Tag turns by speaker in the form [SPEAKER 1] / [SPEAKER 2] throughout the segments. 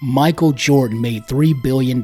[SPEAKER 1] Michael Jordan made $3 billion.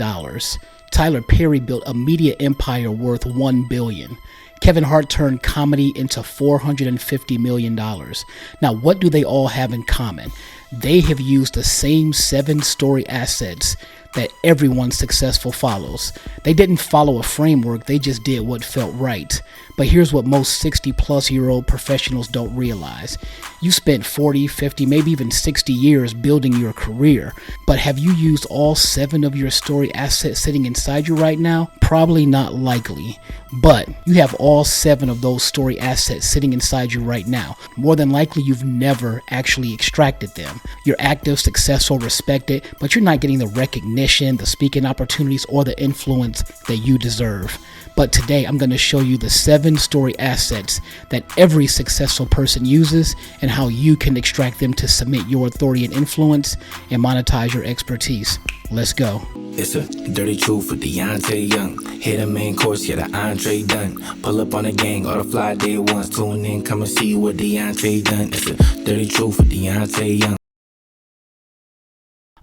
[SPEAKER 1] Tyler Perry built a media empire worth $1 billion. Kevin Hart turned comedy into $450 million. Now, what do they all have in common? They have used the same 7 story assets that everyone successful follows. They didn't follow a framework, they just did what felt right. But here's what most 60-plus-year-old professionals don't realize. You spent 40, 50, maybe even 60 years building your career, but have you used all 7 of your story assets sitting inside you right now? Probably not likely. But you have all 7 of those story assets sitting inside you right now. More than likely, you've never actually extracted them. You're active, successful, respected, but you're not getting the recognition, the speaking opportunities, or the influence that you deserve. But today, I'm going to show you the 7 story assets that every successful person uses and how you can extract them to cement your authority and influence and monetize your expertise. Let's go.
[SPEAKER 2] It's a dirty truth for Deante Young. Hit a main course, yeah, the entree done. Pull up on the gang, all the fly day ones. Tune in, come and see what Deante done. It's a dirty truth for Deante Young.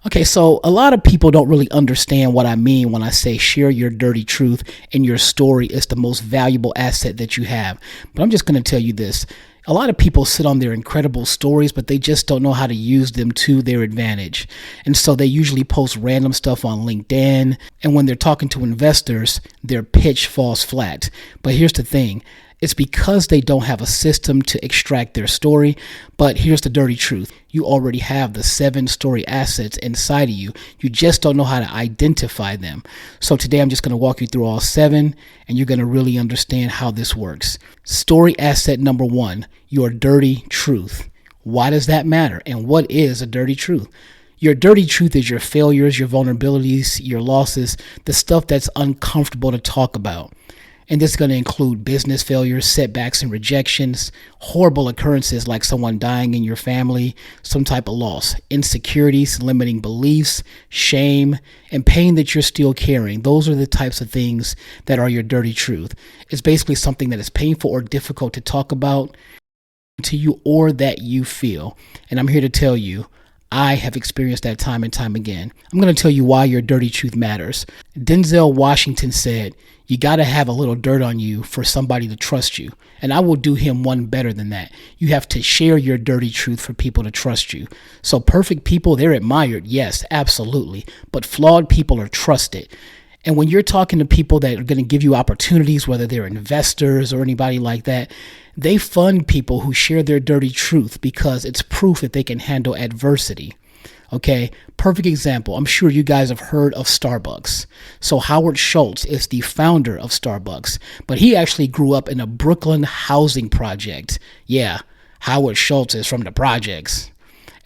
[SPEAKER 1] Okay, so a lot of people don't really understand what I mean when I say share your dirty truth and your story is the most valuable asset that you have. But I'm just going to tell you this. A lot of people sit on their incredible stories, but they just don't know how to use them to their advantage. And so they usually post random stuff on LinkedIn. And when they're talking to investors, their pitch falls flat. But here's the thing. It's because they don't have a system to extract their story. But here's the dirty truth. You already have the 7 story assets inside of you. You just don't know how to identify them. So today I'm just going to walk you through all 7 and you're going to really understand how this works. Story asset number 1, your dirty truth. Why does that matter? And what is a dirty truth? Your dirty truth is your failures, your vulnerabilities, your losses, the stuff that's uncomfortable to talk about. And this is going to include business failures, setbacks, and rejections, horrible occurrences like someone dying in your family, some type of loss, insecurities, limiting beliefs, shame, and pain that you're still carrying. Those are the types of things that are your dirty truth. It's basically something that is painful or difficult to talk about to you or that you feel. And I'm here to tell you, I have experienced that time and time again. I'm going to tell you why your dirty truth matters. Denzel Washington said, you got to have a little dirt on you for somebody to trust you. And I will do him one better than that. You have to share your dirty truth for people to trust you. So perfect people, they're admired. Yes, absolutely. But flawed people are trusted. And when you're talking to people that are going to give you opportunities, whether they're investors or anybody like that, they fund people who share their dirty truth because it's proof that they can handle adversity. Okay, perfect example. I'm sure you guys have heard of Starbucks. So Howard Schultz is the founder of Starbucks, but he actually grew up in a Brooklyn housing project. Yeah, Howard Schultz is from the projects.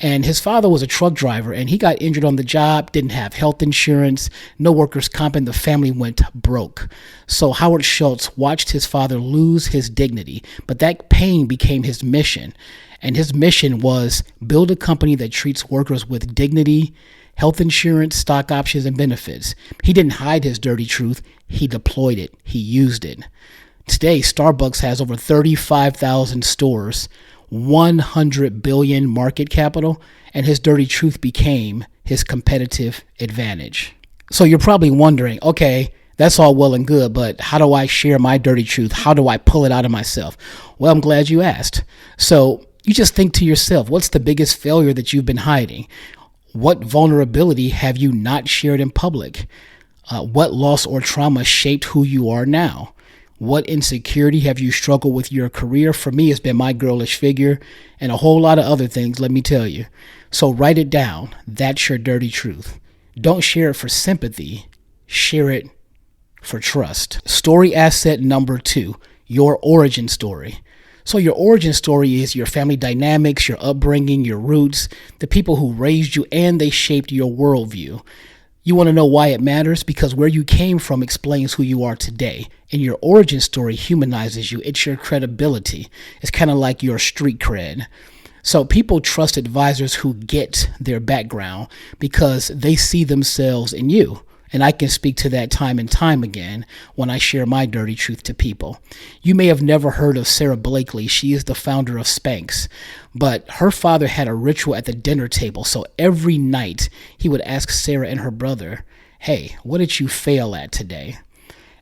[SPEAKER 1] And his father was a truck driver and he got injured on the job, didn't have health insurance, no workers' comp, and the family went broke. So Howard Schultz watched his father lose his dignity, but that pain became his mission. And his mission was build a company that treats workers with dignity, health insurance, stock options, and benefits. He didn't hide his dirty truth. He deployed it. He used it. Today, Starbucks has over 35,000 stores, 100 billion market capital, and his dirty truth became his competitive advantage. So you're probably wondering, okay, that's all well and good, but how do I share my dirty truth? How do I pull it out of myself? Well, I'm glad you asked. So you just think to yourself, what's the biggest failure that you've been hiding? What vulnerability have you not shared in public? What loss or trauma shaped who you are now? What insecurity have you struggled with your career? For me, it's been my girlish figure and a whole lot of other things, let me tell you. So write it down. That's your dirty truth. Don't share it for sympathy. Share it for trust. Story asset number 2, your origin story. So your origin story is your family dynamics, your upbringing, your roots, the people who raised you, and they shaped your worldview. You want to know why it matters? Because where you came from explains who you are today. And your origin story humanizes you. It's your credibility. It's kind of like your street cred. So people trust advisors who get their background because they see themselves in you. And I can speak to that time and time again when I share my dirty truth to people. You may have never heard of Sarah Blakely. She is the founder of Spanx. But her father had a ritual at the dinner table. So every night he would ask Sarah and her brother, hey, what did you fail at today?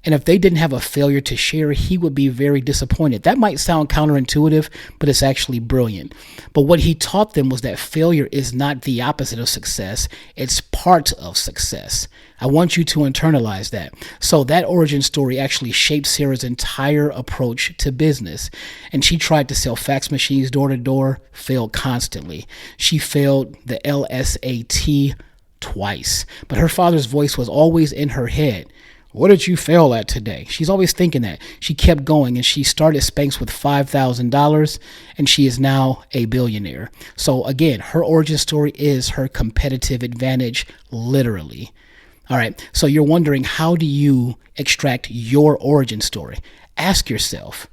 [SPEAKER 1] And if they didn't have a failure to share, he would be very disappointed. That might sound counterintuitive, but it's actually brilliant. But what he taught them was that failure is not the opposite of success. It's part of success. I want you to internalize that. So that origin story actually shaped Sarah's entire approach to business. And she tried to sell fax machines door to door, failed constantly. She failed the LSAT twice. But her father's voice was always in her head. What did you fail at today? She's always thinking that. She kept going, and she started Spanx with $5,000, and she is now a billionaire. So again, her origin story is her competitive advantage, literally. All right, so you're wondering, how do you extract your origin story? Ask yourself,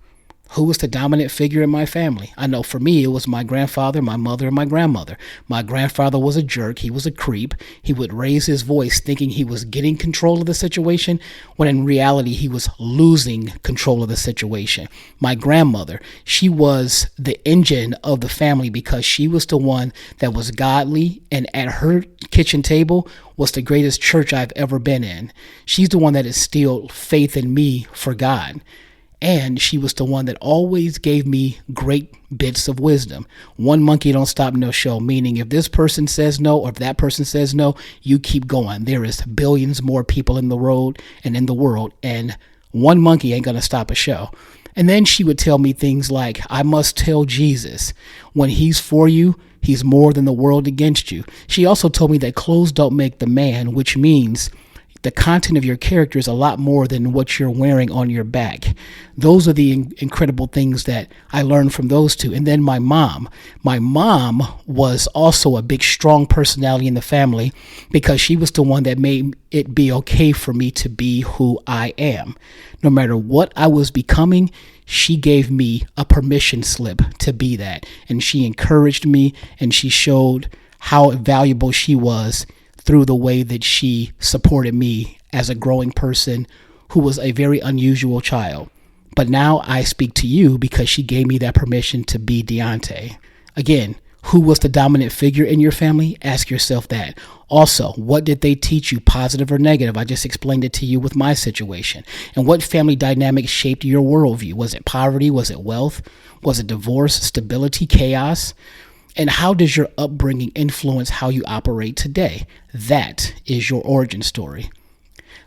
[SPEAKER 1] who was the dominant figure in my family? I know for me, it was my grandfather, my mother, and my grandmother. My grandfather was a jerk. He was a creep. He would raise his voice thinking he was getting control of the situation, when in reality, he was losing control of the situation. My grandmother, she was the engine of the family because she was the one that was godly, and at her kitchen table was the greatest church I've ever been in. She's the one that instilled faith in me for God. And she was the one that always gave me great bits of wisdom. One monkey don't stop no show, meaning if this person says no or if that person says no, you keep going. There is billions more people in the world, and one monkey ain't going to stop a show. And then she would tell me things like, I must tell Jesus, when he's for you, he's more than the world against you. She also told me that clothes don't make the man, which means the content of your character is a lot more than what you're wearing on your back. Those are the incredible things that I learned from those two. And then my mom was also a big, strong personality in the family because she was the one that made it be okay for me to be who I am. No matter what I was becoming, she gave me a permission slip to be that. And she encouraged me, and she showed how valuable she was through the way that she supported me as a growing person who was a very unusual child. But now I speak to you because she gave me that permission to be Deante. Again, who was the dominant figure in your family? Ask yourself that. Also, what did they teach you, positive or negative? I just explained it to you with my situation. And what family dynamics shaped your worldview? Was it poverty? Was it wealth? Was it divorce, stability, chaos? And how does your upbringing influence how you operate today? That is your origin story.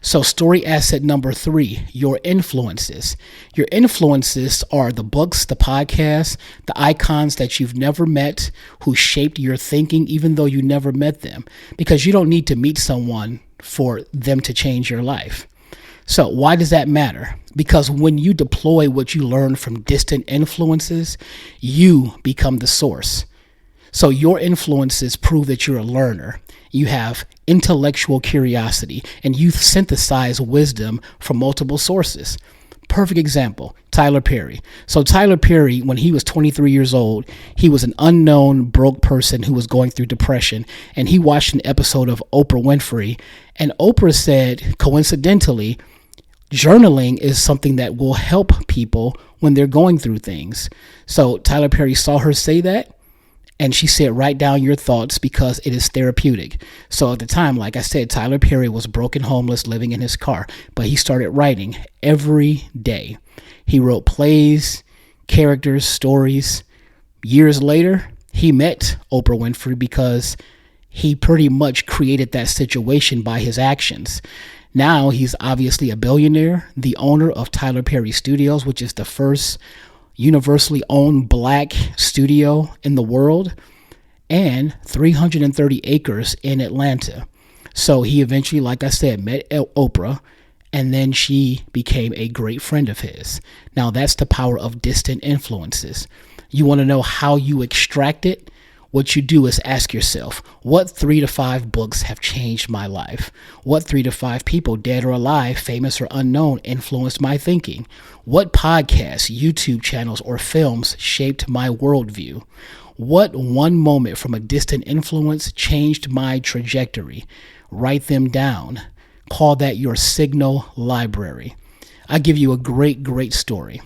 [SPEAKER 1] So story asset number 3, your influences. Your influences are the books, the podcasts, the icons that you've never met who shaped your thinking, even though you never met them, because you don't need to meet someone for them to change your life. So why does that matter? Because when you deploy what you learn from distant influences, you become the source. So your influences prove that you're a learner. You have intellectual curiosity, and you synthesize wisdom from multiple sources. Perfect example, Tyler Perry. So Tyler Perry, when he was 23 years old, he was an unknown broke person who was going through depression, and he watched an episode of Oprah Winfrey, and Oprah said, coincidentally, journaling is something that will help people when they're going through things. So Tyler Perry saw her say that, and she said, write down your thoughts because it is therapeutic. So at the time, like I said, Tyler Perry was broken, homeless, living in his car. But he started writing every day. He wrote plays, characters, stories. Years later, he met Oprah Winfrey because he pretty much created that situation by his actions. Now he's obviously a billionaire, the owner of Tyler Perry Studios, which is the first universally owned black studio in the world, and 330 acres in Atlanta. So he eventually, like I said, met Oprah, and then she became a great friend of his. Now that's the power of distant influences. You want to know how you extract it? What you do is ask yourself, what 3 to 5 books have changed my life? What 3 to 5 people, dead or alive, famous or unknown, influenced my thinking? What podcasts, YouTube channels, or films shaped my worldview? What one moment from a distant influence changed my trajectory? Write them down. Call that your signal library. I give you a great story.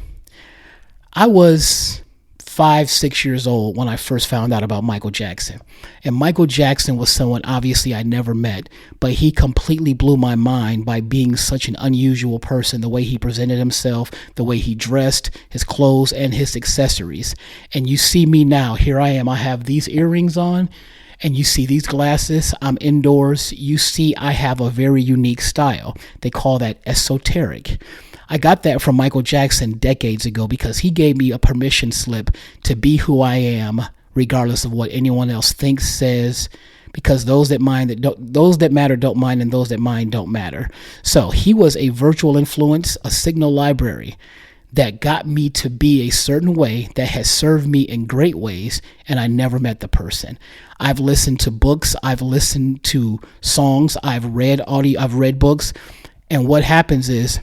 [SPEAKER 1] I was 5, 6 years old when I first found out about Michael Jackson. And Michael Jackson was someone obviously I never met, but he completely blew my mind by being such an unusual person, the way he presented himself, the way he dressed, his clothes, and his accessories. And you see me now, here I am, I have these earrings on, and you see these glasses, I'm indoors. You see I have a very unique style. They call that esoteric. I got that from Michael Jackson decades ago because he gave me a permission slip to be who I am, regardless of what anyone else thinks, says, because those that matter don't mind, and those that mind don't matter. So he was a virtual influence, a signal library that got me to be a certain way that has served me in great ways, and I never met the person. I've listened to books, I've listened to songs, I've read audio, I've read books, and what happens is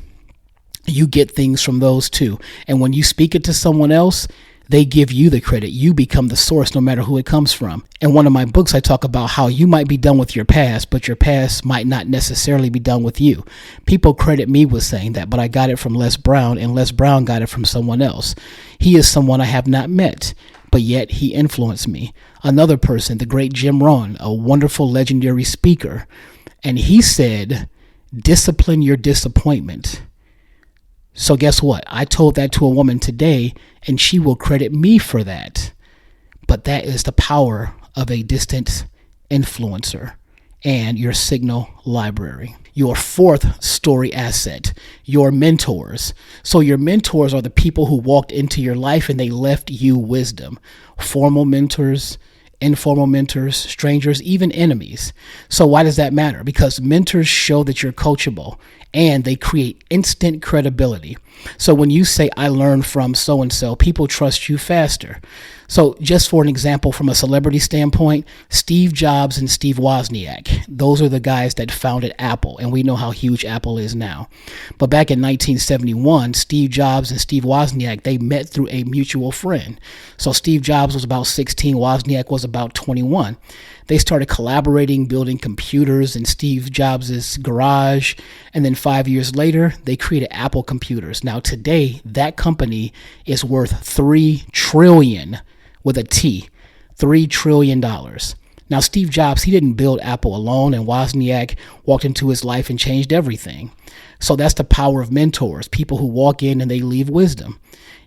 [SPEAKER 1] you get things from those too. And when you speak it to someone else, they give you the credit. You become the source no matter who it comes from. In one of my books, I talk about how you might be done with your past, but your past might not necessarily be done with you. People credit me with saying that, but I got it from Les Brown, and Les Brown got it from someone else. He is someone I have not met, but yet he influenced me. Another person, the great Jim Rohn, a wonderful, legendary speaker, and he said, discipline your disappointment. So guess what? I told that to a woman today, and she will credit me for that. But that is the power of a distant influencer and your signal library. Your fourth story asset, your mentors. So your mentors are the people who walked into your life and they left you wisdom. Formal mentors, informal mentors, strangers, even enemies. So why does that matter? Because mentors show that you're coachable and they create instant credibility. So when you say, I learned from so-and-so, people trust you faster. So just for an example, from a celebrity standpoint, Steve Jobs and Steve Wozniak, those are the guys that founded Apple, and we know how huge Apple is now. But back in 1971, Steve Jobs and Steve Wozniak, they met through a mutual friend. So Steve Jobs was about 16, Wozniak was about 21. They started collaborating, building computers in Steve Jobs' garage. And then 5 years later, they created Apple Computers. Now today, that company is worth $3 trillion with a T, $3 trillion. Now, Steve Jobs, he didn't build Apple alone, and Wozniak walked into his life and changed everything. So that's the power of mentors, people who walk in and they leave wisdom.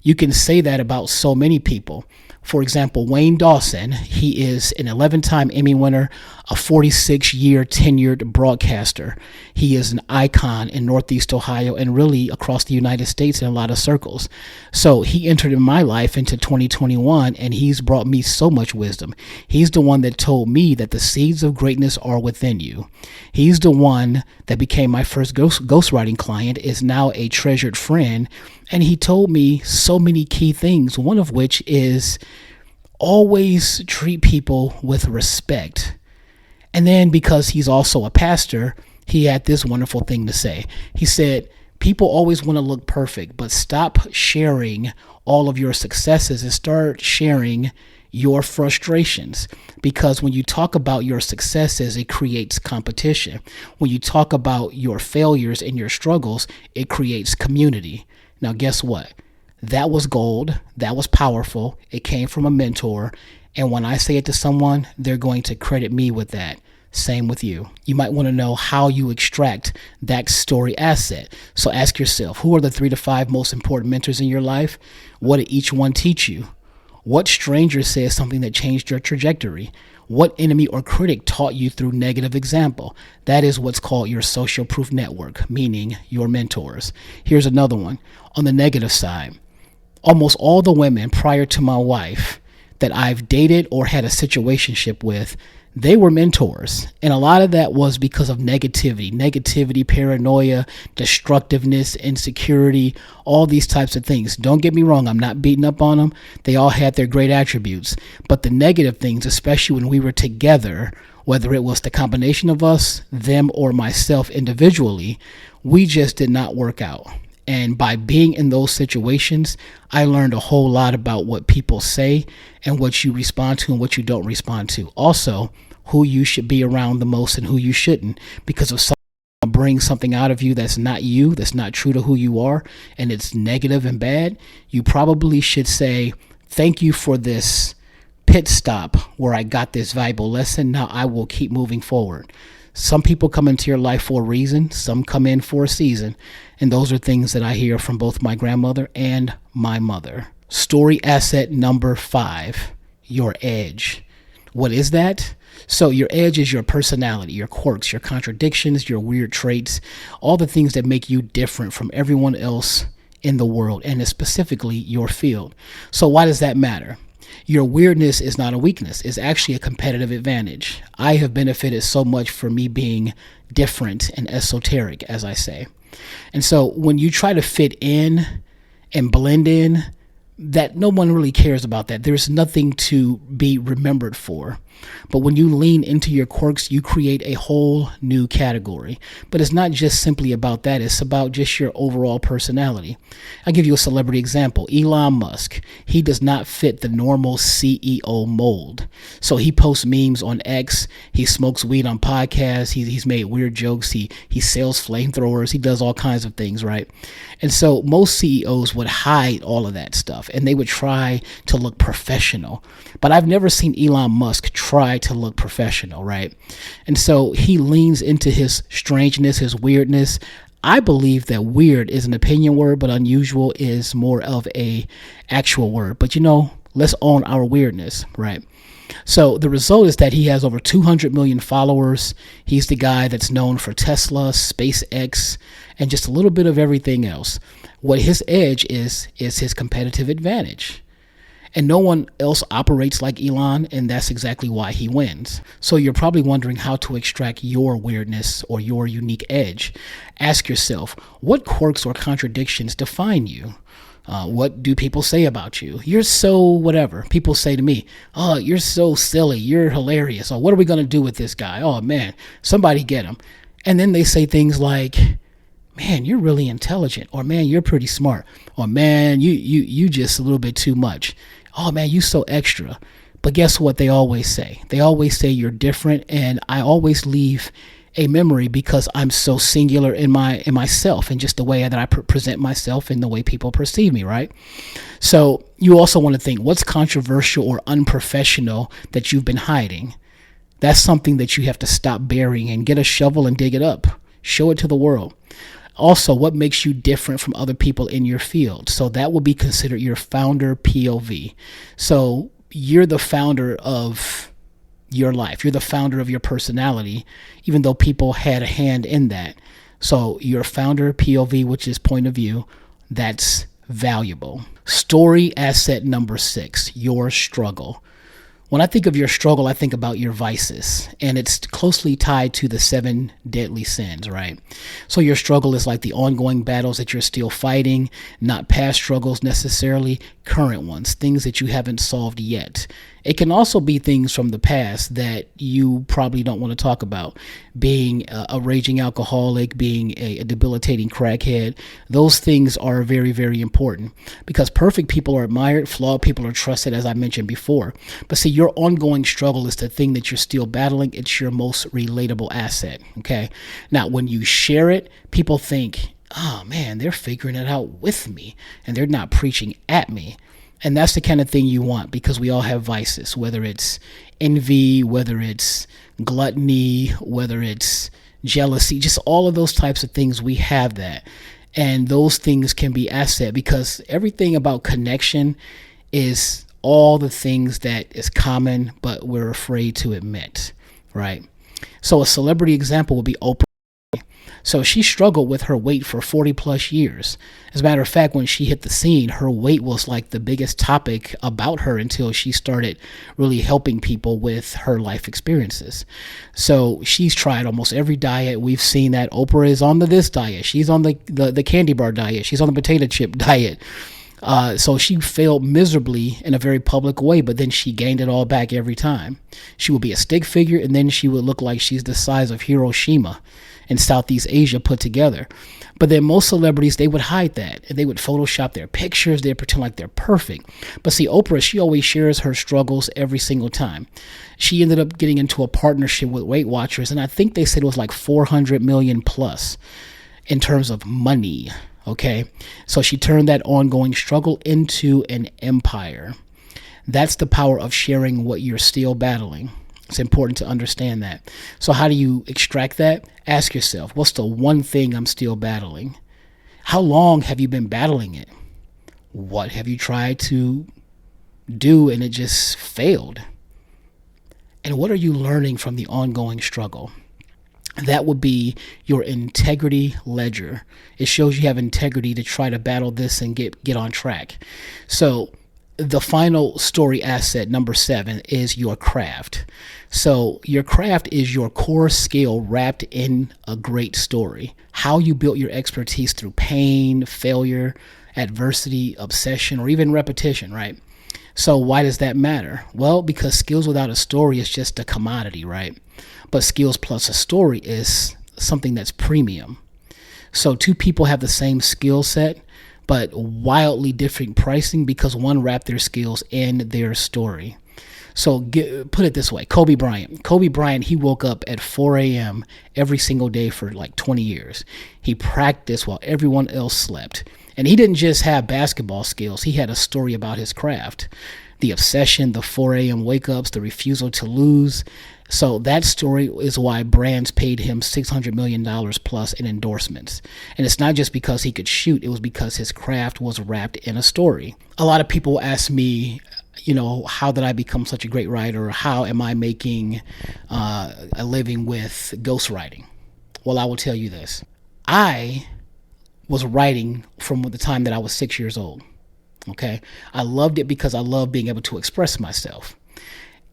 [SPEAKER 1] You can say that about so many people. For example, Wayne Dawson, he is an 11-time Emmy winner, a 46-year tenured broadcaster. He is an icon in Northeast Ohio and really across the United States in a lot of circles. So he entered in my life into 2021, and he's brought me so much wisdom. He's the one that told me that the seeds of greatness are within you. He's the one that became my first ghostwriting client, is now a treasured friend, and he told me so many key things, one of which is always treat people with respect. And then because he's also a pastor, he had this wonderful thing to say. He said, people always want to look perfect, but stop sharing all of your successes and start sharing your frustrations. Because when you talk about your successes, it creates competition. When you talk about your failures and your struggles, it creates community. Now, guess what? That was gold. That was powerful. It came from a mentor. And when I say it to someone, they're going to credit me with that. Same with you. You might want to know how you extract that story asset. So ask yourself, who are the 3 to 5 most important mentors in your life? What did each one teach you? What stranger said something that changed your trajectory? What enemy or critic taught you through negative example? That is what's called your social proof network, meaning your mentors. Here's another one. On the negative side, almost all the women prior to my wife that I've dated or had a situationship with, they were mentors. And a lot of that was because of negativity, paranoia, destructiveness, insecurity, all these types of things. Don't get me wrong. I'm not beating up on them. They all had their great attributes. But the negative things, especially when we were together, whether it was the combination of us, them, or myself individually, we just did not work out. And by being in those situations, I learned a whole lot about what people say and what you respond to and what you don't respond to. Also, who you should be around the most and who you shouldn't, because of some bring something out of you that's not you, that's not true to who you are, and it's negative and bad, you probably should say, thank you for this pit stop where I got this valuable lesson. Now I will keep moving forward. Some people come into your life for a reason, some come in for a season, and those are things that I hear from both my grandmother and my mother. Story asset number 5, your edge. What is that? So your edge is your personality, your quirks, your contradictions, your weird traits, all the things that make you different from everyone else in the world, and specifically your field. So why does that matter? Your weirdness is not a weakness. It's actually a competitive advantage. I have benefited so much from me being different and esoteric, as I say. And so when you try to fit in and blend in, that no one really cares about that. There's nothing to be remembered for. But when you lean into your quirks, you create a whole new category. But it's not just simply about that. It's about just your overall personality. I'll give you a celebrity example. Elon Musk. He does not fit the normal CEO mold. So he posts memes on X. He smokes weed on podcasts. He's made weird jokes. He sells flamethrowers. He does all kinds of things, right? And so most CEOs would hide all of that stuff, and they would try to look professional. But I've never seen Elon Musk try to look professional, right? And so he leans into his strangeness, his weirdness. I believe that weird is an opinion word, but unusual is more of a actual word. But let's own our weirdness, right? So the result is that he has over 200 million followers. He's the guy that's known for Tesla, SpaceX, and just a little bit of everything else. What his edge is his competitive advantage. And no one else operates like Elon, and that's exactly why he wins. So you're probably wondering how to extract your weirdness or your unique edge. Ask yourself, what quirks or contradictions define you? What do people say about you? You're so whatever. People say to me, oh, you're so silly. You're hilarious. Or what are we going to do with this guy? Oh, man, somebody get him. And then they say things like, man, you're really intelligent. Or, man, you're pretty smart. Or, man, you just a little bit too much. Oh, man, you so extra. But guess what they always say? They always say you're different. And I always leave a memory because I'm so singular in myself and just the way that I present myself and the way people perceive me, right? So you also want to think, what's controversial or unprofessional that you've been hiding? That's something that you have to stop burying and get a shovel and dig it up. Show it to the world. Also, what makes you different from other people in your field? So that will be considered your founder POV. So you're the founder of your life. You're the founder of your personality, even though people had a hand in that. So your founder POV, which is point of view, that's valuable. Story asset number 6, your struggle. When I think of your struggle, I think about your vices, and it's closely tied to the 7 deadly sins, right? So your struggle is like the ongoing battles that you're still fighting, not past struggles necessarily, current ones, things that you haven't solved yet. It can also be things from the past that you probably don't want to talk about. Being a raging alcoholic, being a debilitating crackhead, those things are very, very important because perfect people are admired, flawed people are trusted, as I mentioned before. But see, your ongoing struggle is the thing that you're still battling. It's your most relatable asset, okay? Now, when you share it, people think, oh man, they're figuring it out with me and they're not preaching at me. And that's the kind of thing you want because we all have vices, whether it's envy, whether it's gluttony, whether it's jealousy, just all of those types of things. We have that. And those things can be asset because everything about connection is all the things that is common, but we're afraid to admit, right? So a celebrity example would be Oprah. So she struggled with her weight for 40 plus years. As a matter of fact, when she hit the scene, her weight was like the biggest topic about her until she started really helping people with her life experiences. So she's tried almost every diet. We've seen that Oprah is on this diet. She's on the candy bar diet. She's on the potato chip diet. So she failed miserably in a very public way, but then she gained it all back every time. She would be a stick figure, and then she would look like she's the size of Hiroshima. in Southeast Asia put together. But then most celebrities, they would hide that, and they would Photoshop their pictures. They pretend like they're perfect. But see, Oprah, she always shares her struggles every single time. She ended up getting into a partnership with Weight Watchers, and I think they said it was like 400 million plus in terms of money. Okay, so she turned that ongoing struggle into an empire. That's the power of sharing what you're still battling. It's important to understand that. So how do you extract that? Ask yourself, what's the one thing I'm still battling? How long have you been battling it? What have you tried to do and it just failed? And what are you learning from the ongoing struggle? That would be your integrity ledger. It shows you have integrity to try to battle this and get on track. So the final story asset, number 7, is your craft. So your craft is your core skill wrapped in a great story. How you built your expertise through pain, failure, adversity, obsession, or even repetition, right? So why does that matter? Well, because skills without a story is just a commodity, right? But skills plus a story is something that's premium. So two people have the same skill set, but wildly different pricing because one wrapped their skills in their story. So put it this way, Kobe Bryant. Kobe Bryant, he woke up at 4 a.m. every single day for like 20 years. He practiced while everyone else slept. And he didn't just have basketball skills. He had a story about his craft. The obsession, the 4 a.m. wake-ups, the refusal to lose. So that story is why brands paid him $600 million plus in endorsements. And it's not just because he could shoot. It was because his craft was wrapped in a story. A lot of people ask me, how did I become such a great writer? Or how am I making a living with ghostwriting? Well, I will tell you this. I was writing from the time that I was 6 years old. Okay. I loved it because I loved being able to express myself.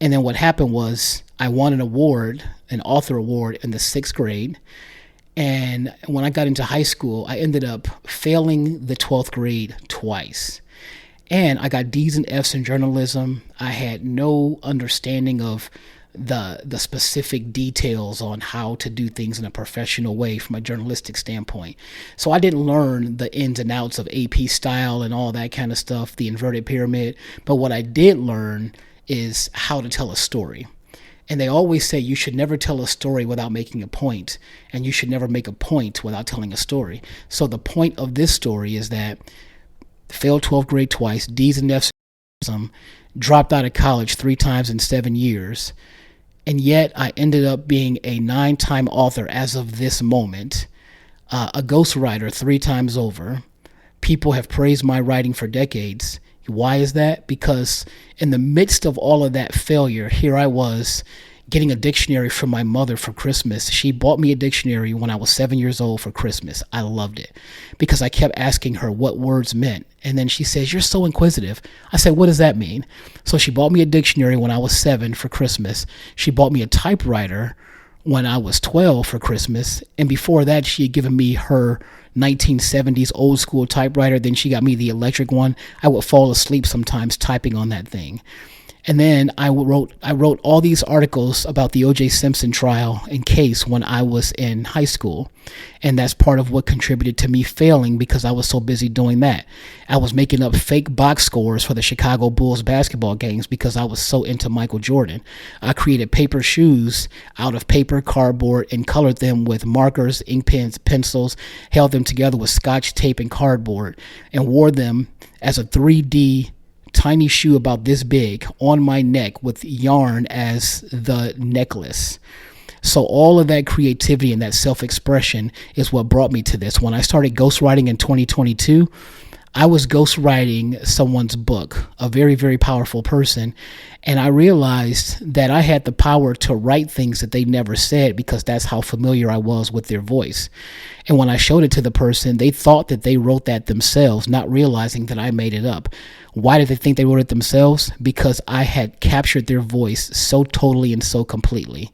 [SPEAKER 1] And then what happened was I won an award, an author award in the 6th grade. And when I got into high school, I ended up failing the 12th grade twice. And I got D's and F's in journalism. I had no understanding of the specific details on how to do things in a professional way from a journalistic standpoint. So I didn't learn the ins and outs of AP style and all that kind of stuff, the inverted pyramid. But what I did learn is how to tell a story. And they always say you should never tell a story without making a point, and you should never make a point without telling a story. So the point of this story is that failed 12th grade twice, D's and F's, dropped out of college 3 times in 7 years, and yet I ended up being a 9-time author as of this moment, a ghostwriter 3 times over. People have praised my writing for decades. Why is that? Because in the midst of all of that failure, here I was getting a dictionary from my mother for Christmas. She bought me a dictionary when I was 7 years old for Christmas. I loved it because I kept asking her what words meant. And then she says, "You're so inquisitive." I said, "What does that mean?" So she bought me a dictionary when I was 7 for Christmas. She bought me a typewriter when I was 12 for Christmas. And before that, she had given me her 1970s old school typewriter. Then she got me the electric one. I would fall asleep sometimes typing on that thing. And then I wrote all these articles about the O.J. Simpson trial and case when I was in high school. And that's part of what contributed to me failing because I was so busy doing that. I was making up fake box scores for the Chicago Bulls basketball games because I was so into Michael Jordan. I created paper shoes out of paper, cardboard, and colored them with markers, ink pens, pencils, held them together with scotch tape and cardboard, and wore them as a 3D tiny shoe about this big on my neck with yarn as the necklace. So all of that creativity and that self-expression is what brought me to this. When I started ghostwriting in 2022, I was ghostwriting someone's book, a very, very powerful person. And I realized that I had the power to write things that they never said because that's how familiar I was with their voice. And when I showed it to the person, they thought that they wrote that themselves, not realizing that I made it up. Why did they think they wrote it themselves? Because I had captured their voice so totally and so completely.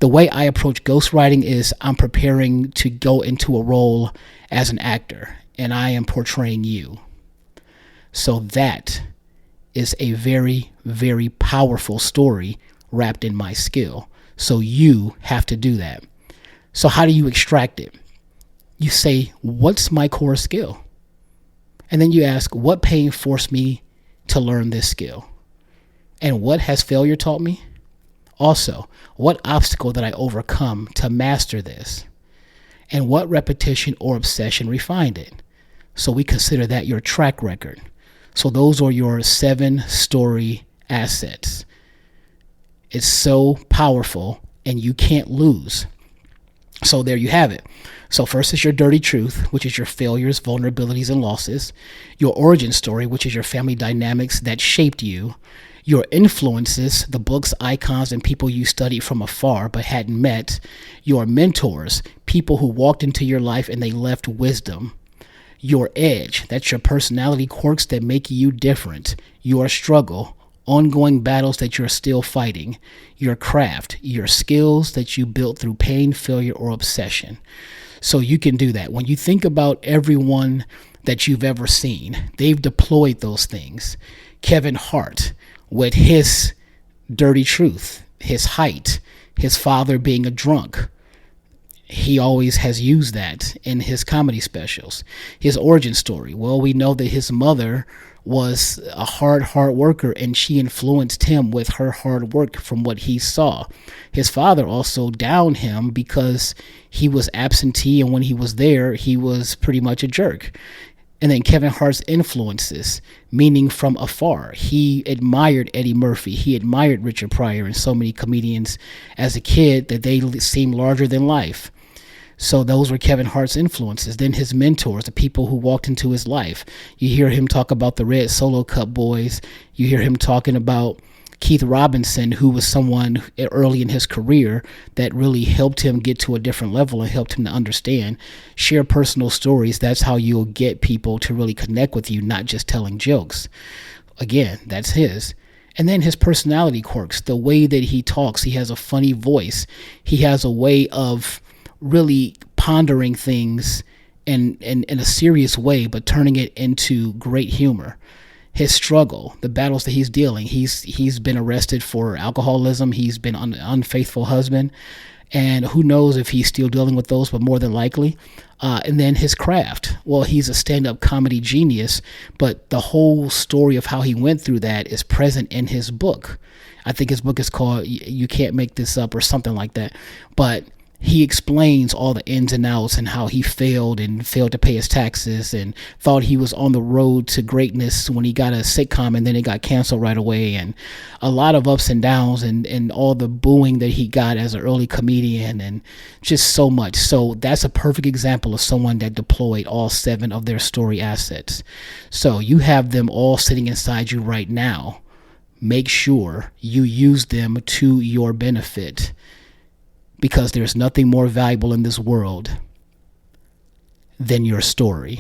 [SPEAKER 1] The way I approach ghostwriting is I'm preparing to go into a role as an actor, and I am portraying you. So that is a very, very powerful story wrapped in my skill. So you have to do that. So how do you extract it? You say, what's my core skill? And then you ask, what pain forced me to learn this skill? And what has failure taught me? Also, what obstacle did I overcome to master this? And what repetition or obsession refined it? So we consider that your track record. So those are your 7 story assets. It's so powerful and you can't lose. So there you have it. So first is your dirty truth, which is your failures, vulnerabilities, and losses. Your origin story, which is your family dynamics that shaped you. Your influences, the books, icons, and people you studied from afar but hadn't met. Your mentors, people who walked into your life and they left wisdom. Your edge, that's your personality quirks that make you different. Your struggle, ongoing battles that you're still fighting. Your craft, your skills that you built through pain, failure, or obsession. So you can do that. When you think about everyone that you've ever seen, they've deployed those things. Kevin Hart, with his dirty truth, his height, his father being a drunk, he always has used that in his comedy specials. His origin story, well, we know that his mother was a hard worker and she influenced him with her hard work from what he saw. His father also downed him because he was absentee, and when he was there, he was pretty much a jerk. And then Kevin Hart's influences, meaning from afar. He admired Eddie Murphy. He admired Richard Pryor and so many comedians as a kid that they seemed larger than life. So those were Kevin Hart's influences. Then his mentors, the people who walked into his life. You hear him talk about the Red Solo Cup boys. You hear him talking about Keith Robinson, who was someone early in his career that really helped him get to a different level and helped him to understand. Share personal stories. That's how you'll get people to really connect with you, not just telling jokes. Again, that's his. And then his personality quirks, the way that he talks. He has a funny voice. He has a way of really pondering things in a serious way, but turning it into great humor. His struggle, the battles that he's dealing. He's been arrested for alcoholism. He's been an unfaithful husband. And who knows if he's still dealing with those, but more than likely. And then his craft. Well, he's a stand-up comedy genius, but the whole story of how he went through that is present in his book. I think his book is called You Can't Make This Up or something like that. But he explains all the ins and outs and how he failed to pay his taxes and thought he was on the road to greatness when he got a sitcom and then it got canceled right away, and a lot of ups and downs and all the booing that he got as an early comedian and just so much. So that's a perfect example of someone that deployed all 7 of their story assets. So you have them all sitting inside you right now. Make sure you use them to your benefit, because there's nothing more valuable in this world than your story.